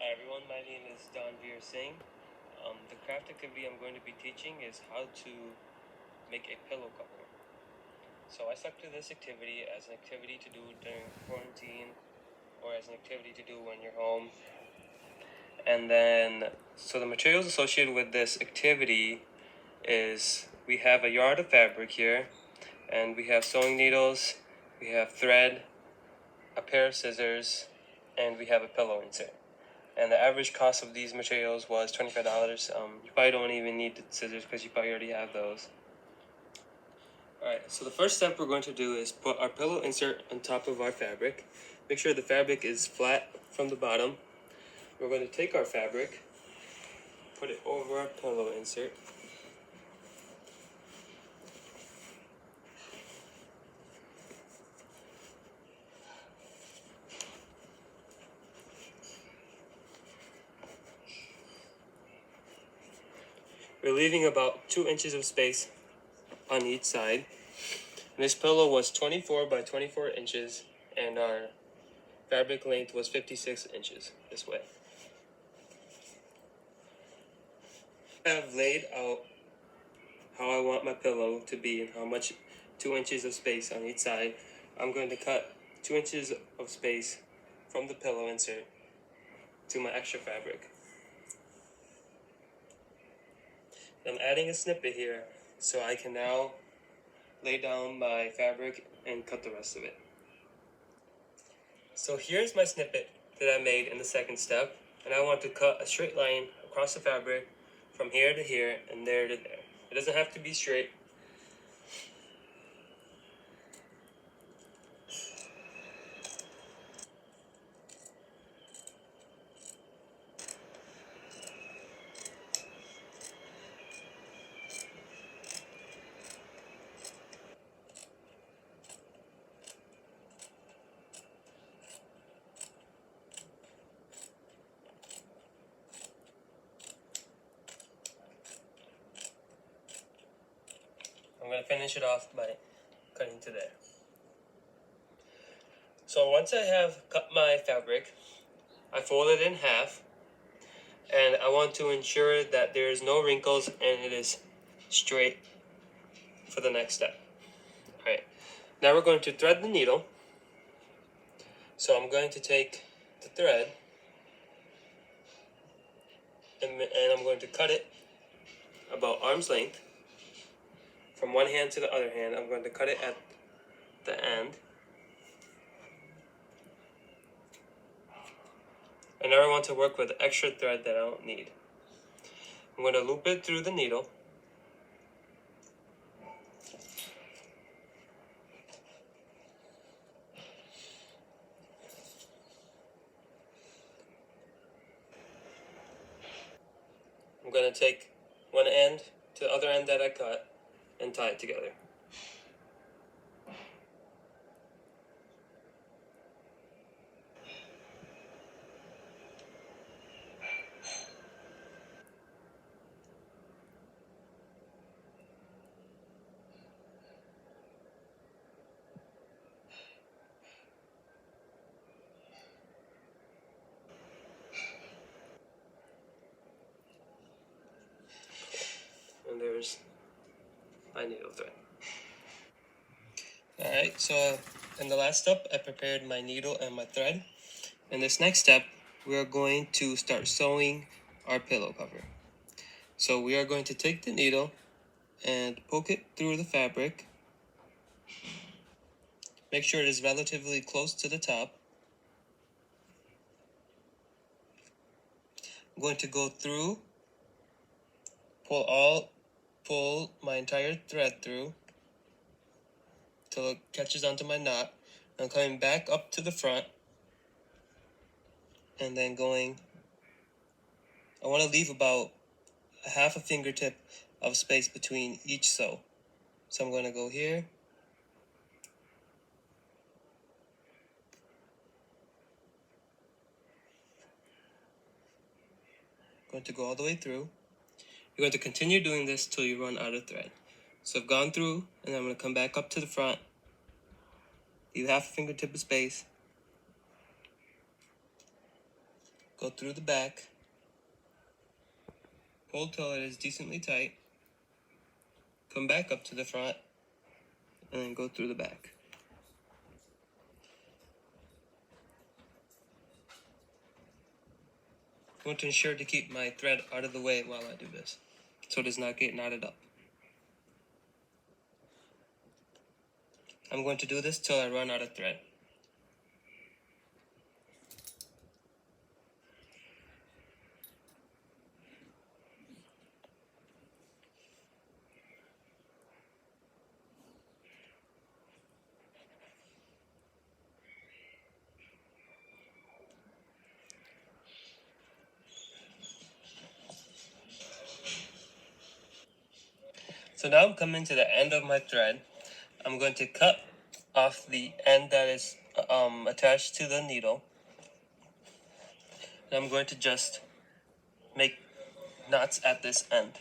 Hi everyone, my name is Danveer Singh. The craft activity I'm going to be teaching is how to make a pillow cover. So I selected this activity as an activity to do during quarantine or as an activity to do when you're home. And then, so the materials associated with this activity is we have a yard of fabric here, and we have sewing needles, we have thread, a pair of scissors, and we have a pillow insert. And the average cost of these materials was $25. You probably don't even need the scissors because you probably already have those. Alright, so the first step we're going to do is put our pillow insert on top of our fabric. Make sure the fabric is flat from the bottom. We're going to take our fabric, put it over our pillow insert. We're leaving about 2 inches of space on each side. And this pillow was 24 by 24 inches, and our fabric length was 56 inches this way. I have laid out how I want my pillow to be and how much 2 inches of space on each side. I'm going to cut 2 inches of space from the pillow insert to my extra fabric. I'm adding a snippet here so I can now lay down my fabric and cut the rest of it. So here's my snippet that I made in the second step, and I want to cut a straight line across the fabric from here to here and there to there. It doesn't have to be straight. I'm going to finish it off by cutting to there. So once I have cut my fabric, I fold it in half, and I want to ensure that there is no wrinkles and it is straight for the next step. Alright, now we're going to thread the needle. So I'm going to take the thread and I'm going to cut it about arm's length from one hand to the other hand. I'm going to cut it at the end. And now I want to work with extra thread that I don't need. I'm going to loop it through the needle. I'm going to take one end to the other end that I cut and tie it together. And there's my needle thread. Alright, so in the last step, I prepared my needle and my thread. In this next step, we are going to start sewing our pillow cover. So we are going to take the needle and poke it through the fabric. Make sure it is relatively close to the top. I'm going to go through, pull my entire thread through till it catches onto my knot. I'm coming back up to the front and then going, I want to leave about a half a fingertip of space between each sew. So I'm going to go here, going to go all the way through. You're going to continue doing this till you run out of thread. So I've gone through, and I'm going to come back up to the front, leave half a fingertip of space, go through the back, pull till it is decently tight, come back up to the front, and then go through the back. I want to ensure to keep my thread out of the way while I do this, so it does not get knotted up. I'm going to do this till I run out of thread. So now I'm coming to the end of my thread. I'm going to cut off the end that is attached to the needle. And I'm going to just make knots at this end.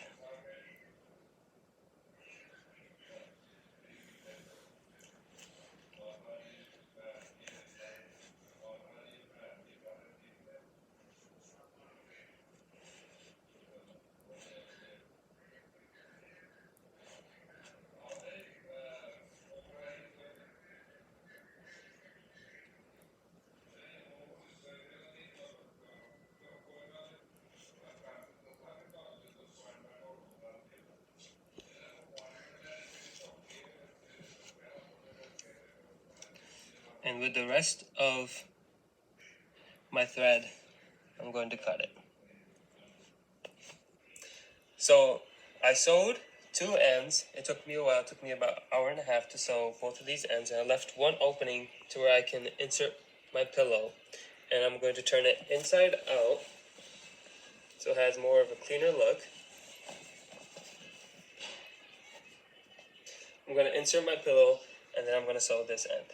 And with the rest of my thread, I'm going to cut it. So I sewed two ends. It took me a while. It took me about an hour and a half to sew both of these ends. And I left one opening to where I can insert my pillow. And I'm going to turn it inside out so it has more of a cleaner look. I'm going to insert my pillow and then I'm going to sew this end.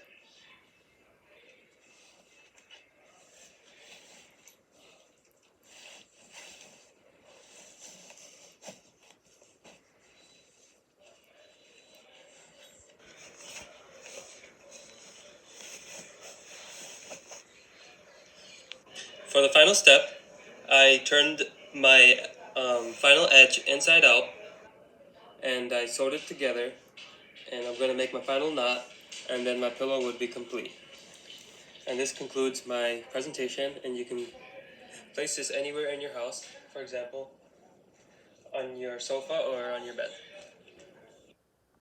For the final step, I turned my final edge inside out and I sewed it together, and I'm going to make my final knot, and then my pillow would be complete. And this concludes my presentation, and you can place this anywhere in your house, for example, on your sofa or on your bed.